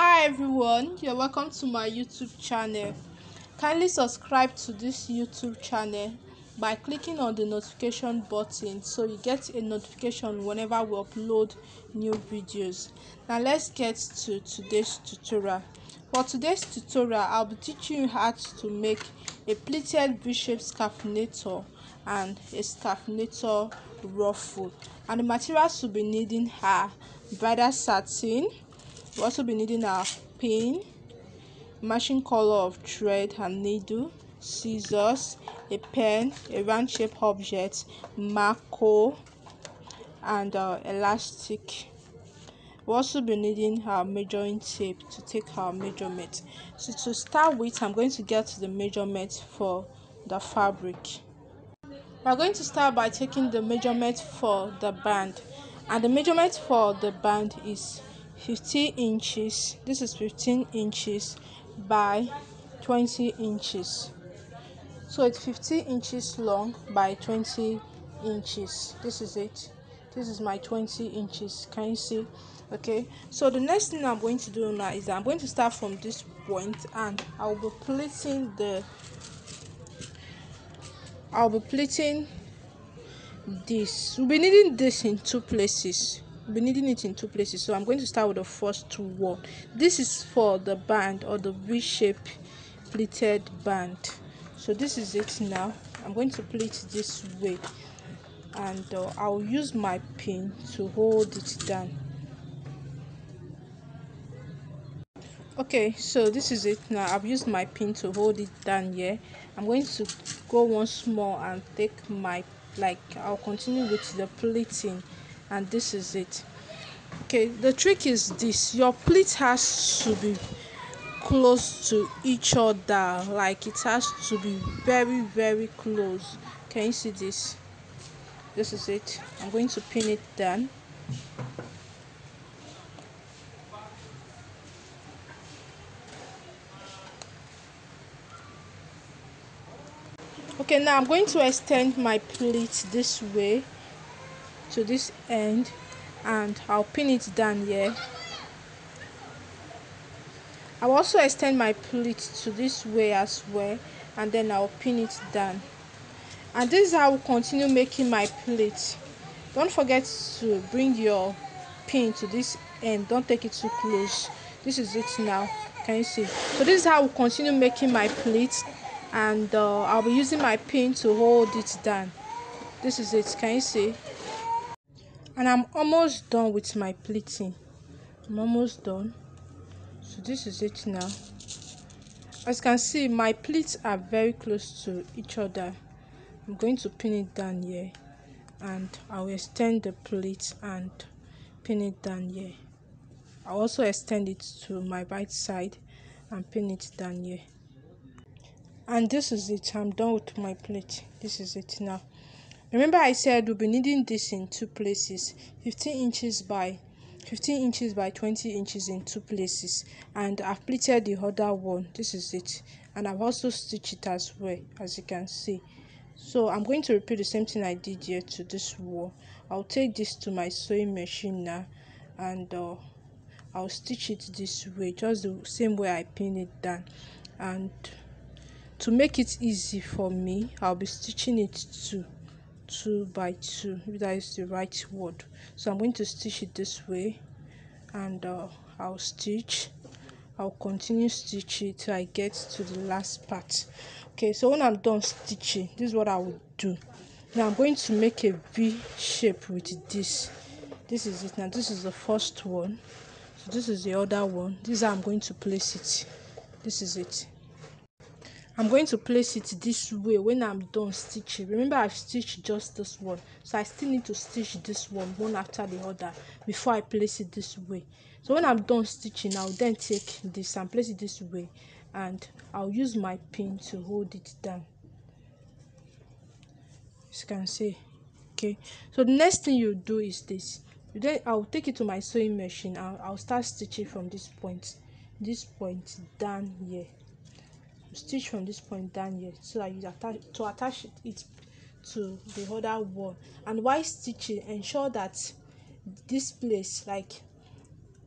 Hi everyone, you're welcome to my YouTube channel. Kindly subscribe to this YouTube channel by clicking on the notification button so you get a notification whenever we upload new videos. Now let's get to today's tutorial. For today's tutorial, I'll be teaching you how to make a pleated V-shaped scarfinator and a scarfinator ruffle. And the materials we'll be needing are bridal satin. We'll also be needing our pin, matching color of thread and needle, scissors, a pen, a round shape object, marker, and elastic. We'll also be needing our measuring tape to take our measurement. So to start with, I'm going to get the measurement for the fabric. We're going to start by taking the measurement for the band, and the measurement for the band is 15 inches. This is 15 inches by 20 inches. So it's 15 inches long by 20 inches. This is it. This is my 20 inches. Can you see? Okay, so the next thing I'm going to do now is that I'm going to start from this point, and I'll be pleating this. We'll be needing this in two places. We'll be needing it in two places. So I'm going to start with the first one. This is for the band, or the V-shape pleated band. So this is it now. I'm going to pleat this way, and I'll use my pin to hold it down. Okay, so this is it now. I've used my pin to hold it down here. I'm going to go once more and take my, I'll continue with the pleating, and this is it. Okay, the trick is this: your pleat has to be close to each other, like it has to be very, very close. Can you see this? This is it. I'm going to pin it down. Okay, now I'm going to extend my pleat this way to this end, and I'll pin it down here. I'll also extend my pleat to this way as well, and then I'll pin it down. And this is how I will continue making my pleat. Don't forget to bring your pin to this end. Don't take it too close. This is it now. Can you see? So this is how I will continue making my pleat, and I'll be using my pin to hold it down. This is it. Can you see? And I'm almost done with my pleating. I'm almost done. So this is it now. As you can see, my pleats are very close to each other. I'm going to pin it down here, and I'll extend the pleat and pin it down here. I'll also extend it to my right side and pin it down here. And this is it. I'm done with my pleat. This is it now. Remember, I said we'll be needing this in two places, 15 inches by 20 inches in two places, and I've pleated the other one. This is it, and I've also stitched it as well, as you can see. So I'm going to repeat the same thing I did here to this wall. I'll take this to my sewing machine now, and I'll stitch it this way, just the same way I pin it down. And to make it easy for me, I'll be stitching it two by two, if that is the right word. So I'm going to stitch it this way, and I'll continue stitching till I get to the last part. Okay, so when I'm done stitching, this is what I will do. Now I'm going to make a V shape with this. This is it now. This is the first one. So this is the other one. This is how I'm going to place it. This is it. I'm going to place it this way when I'm done stitching. Remember, I've stitched just this one, so I still need to stitch this one after the other before I place it this way. So when I'm done stitching, I'll then take this and place it this way, and I'll use my pin to hold it down, as you can see. Okay, so the next thing you do is this. Then I'll take it to my sewing machine. I'll start stitching from this point down here. Stitch from this point down here, so that you attach it to the other one. And while stitching, ensure that this place, like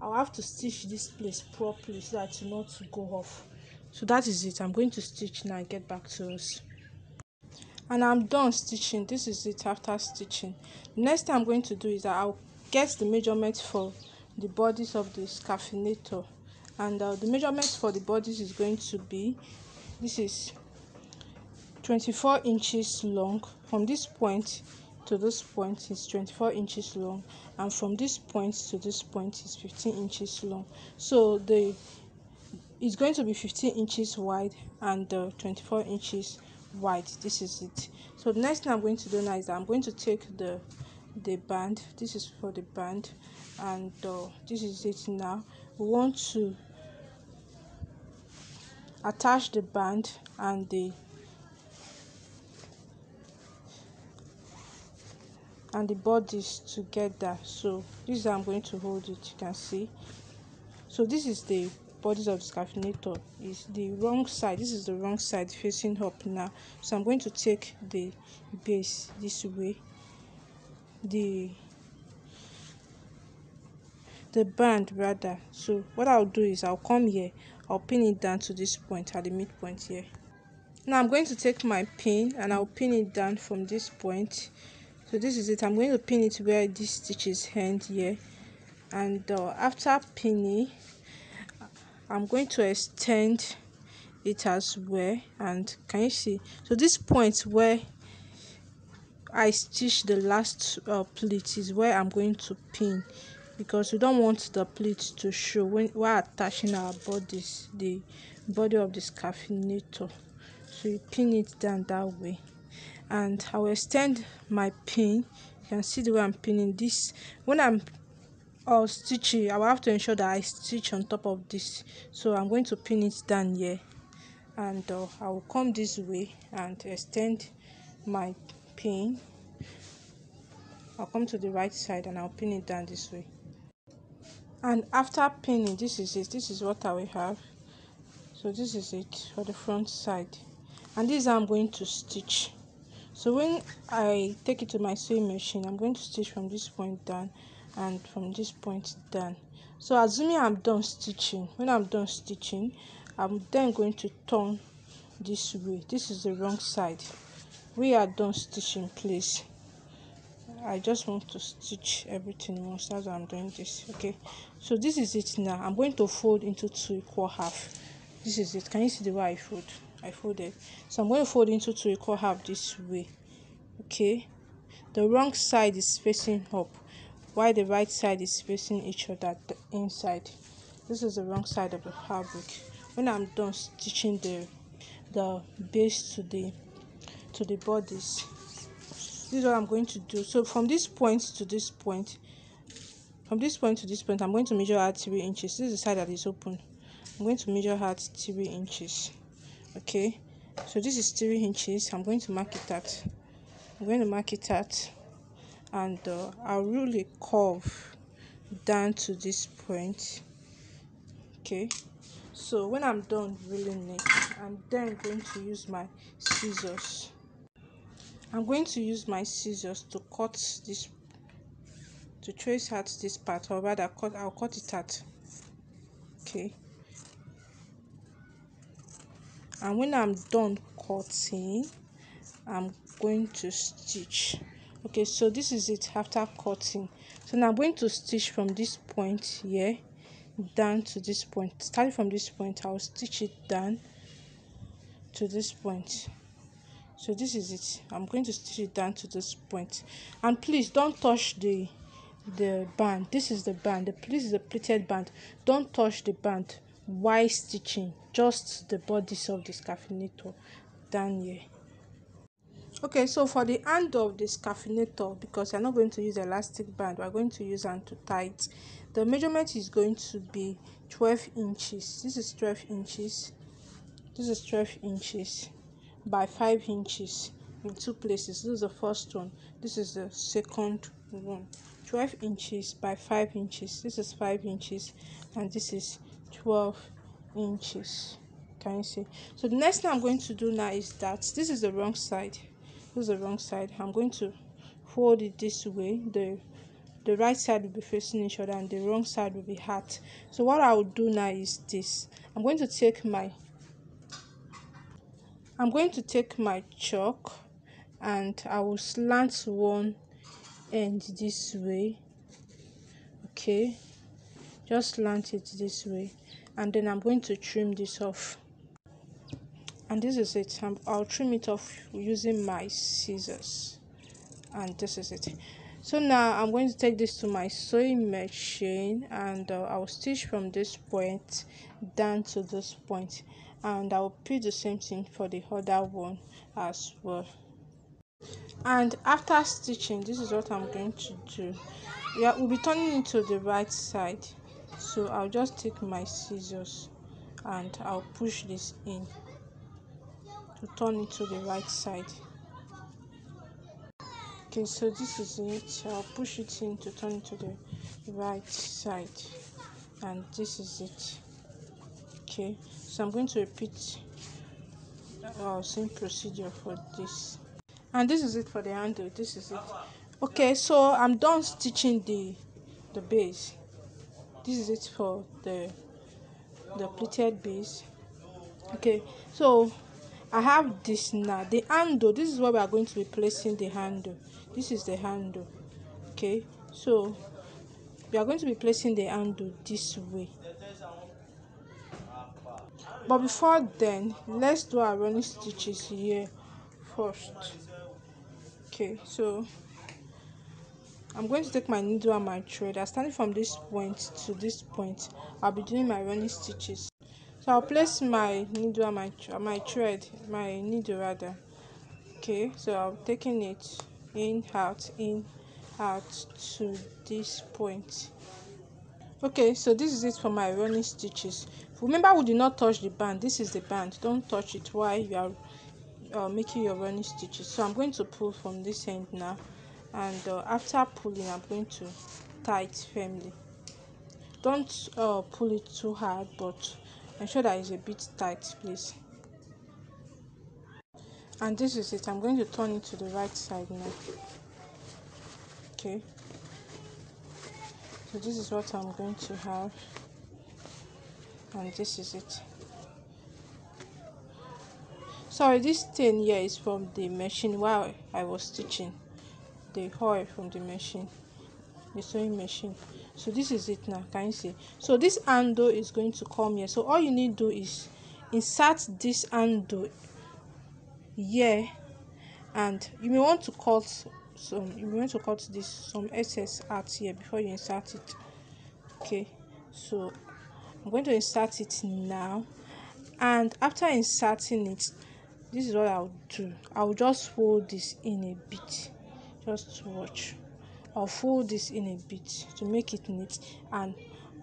I'll have to stitch this place properly so that it will not go off. So that is it. I'm going to stitch now and get back to us. And I'm done stitching. This is it after stitching. The next thing I'm going to do is that I'll get the measurement for the bodies of the Scarfinator, and the measurement for the bodies is going to be, this is 24 inches long. From this point to this point is 24 inches long, and from this point to this point is 15 inches long. So it's going to be 15 inches wide and 24 inches wide. This is it. So the next thing I'm going to do now is that I'm going to take the band. This is for the band, and this is it. Now we want to attach the band and the bodies together. So this is how I'm going to hold it. You can see. So this is the bodies of the Scarfinator. Is the wrong side. This is the wrong side facing up now. So I'm going to take the base this way, the band rather. So what I'll do is I'll come here, I'll pin it down to this point at the midpoint here. Now I'm going to take my pin and I'll pin it down from this point. So this is it. I'm going to pin it where this stitches end here, and after pinning, I'm going to extend it as well. And can you see? So this point where I stitch the last pleat is where I'm going to pin, because we don't want the pleat to show when we're attaching our bodies, the body of the Scarfinator. So you pin it down that way, and I will extend my pin. You can see the way I'm pinning this. When I'm stitching, I will have to ensure that I stitch on top of this. So I'm going to pin it down here, and I will come this way and extend my pin. I'll come to the right side and I'll pin it down this way. And after pinning, this is it. This is what I will have. So this is it for the front side, and this is how I'm going to stitch. So when I take it to my sewing machine, I'm going to stitch from this point down and from this point down. So assuming I'm done stitching, when I'm done stitching, I'm then going to turn this way. This is the wrong side. We are done stitching, please. I just want to stitch everything once. That's why I'm doing this. Okay, so this is it. Now I'm going to fold into 2 equal half. This is it. Can you see the way I folded? So I'm going to fold into 2 equal half this way. Okay, the wrong side is facing up while the right side is facing each other inside. This is the wrong side of the fabric. When I'm done stitching the base to the bodies, this is what I'm going to do. So from this point to this point, I'm going to measure out 3 inches. This is the side that is open. I'm going to measure out 3 inches. Okay, so this is 3 inches. I'm going to mark it out. And I'll rule a curve down to this point. Okay, so when I'm done ruling it, I'm then going to use my scissors. I'm going to use my scissors to cut this, to trace out this part, or rather I'll cut it out. Okay, and when I'm done cutting, I'm going to stitch. Okay, so this is it after cutting. So now I'm going to stitch from this point here down to this point. Starting from this point, I'll stitch it down to this point. So this is it. I'm going to stitch it down to this point. And please don't touch the band. This is the band. This is the pleated band. Don't touch the band while stitching, just the bodies of the Scarfinator down here. Okay, so for the hand of the Scarfinator, because you're not going to use elastic band, we're going to use hand to tie it. The measurement is going to be 12 inches. This is 12 inches. This is 12 inches by 5 inches in 2 places. This is the first one. This is the second one. 12 inches by 5 inches. This is 5 inches, and this is 12 inches. Can you see? So the next thing I'm going to do now is that this is the wrong side. This is the wrong side. I'm going to fold it this way, the the right side will be facing each other and the wrong side will be heart. So what I will do now is this. I'm going to take my chalk, and I will slant one end this way. Okay, just slant it this way, and then I'm going to trim this off. And this is it. I'll trim it off using my scissors, and this is it. So now I'm going to take this to my sewing machine, and I'll stitch from this point down to this point, and I'll repeat the same thing for the other one as well. And after stitching, this is what I'm going to do. Yeah, we'll be turning it to the right side, so I'll just take my scissors and I'll push this in to turn it to the right side. Okay, so this is it. I'll push it in to turn it to the right side, and this is it. Okay, so I'm going to repeat same procedure for this, and this is it for the handle. This is it. Okay, so I'm done stitching the base. This is it for the pleated base. Okay, so I have this now. The handle, this is where we are going to be placing the handle. This is the handle. Okay, so we are going to be placing the handle this way. But before then, let's do our running stitches here first. Okay, so I'm going to take my needle and my thread. I'm starting from this point to this point. I'll be doing my running stitches. So I'll place my needle and my thread, my needle rather. Okay, so I'm taking it in, out to this point. Okay, so this is it for my running stitches. Remember, we did not touch the band. This is the band. Don't touch it while you are making your running stitches. So I'm going to pull from this end now, and after pulling, I'm going to tie it firmly. Don't pull it too hard, but ensure that it's a bit tight, please. And this is it. I'm going to turn it to the right side now. Okay, so this is what I'm going to have, and this is it. Sorry, this thing here is from the machine while I was stitching. The oil from the machine, the sewing machine. So this is it now. Can you see? So this handle is going to come here. So all you need to do is insert this handle here, and you may want to cut some excess out here before you insert it. Okay, so I'm going to insert it now, and after inserting it, this is what I'll do. I'll just fold this in a bit. Just watch. I'll fold this in a bit to make it neat, and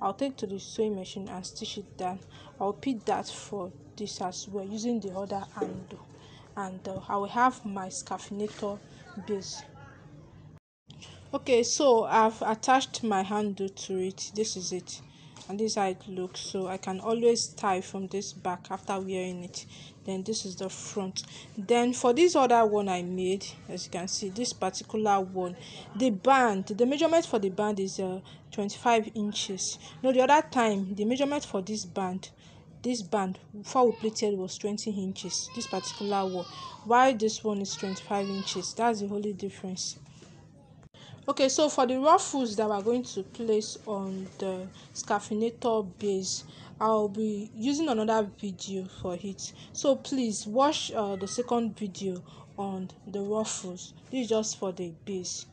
I'll take to the sewing machine and stitch it down. I'll repeat that for this as well using the other handle, and I will have my Scarfinator base. Okay, so I've attached my handle to it. This is it, and this is how it looks. So I can always tie from this back after wearing it. Then this is the front. Then for this other one I made, as you can see, this particular one, the measurement for the band is 25 inches. No, the other time the measurement for this band before we pleated was 20 inches, this particular one, while this one is 25 inches. That's the only difference. Okay, so for the ruffles that we're going to place on the Scarfinator base, I'll be using another video for it. So please watch the second video on the ruffles. This is just for the base.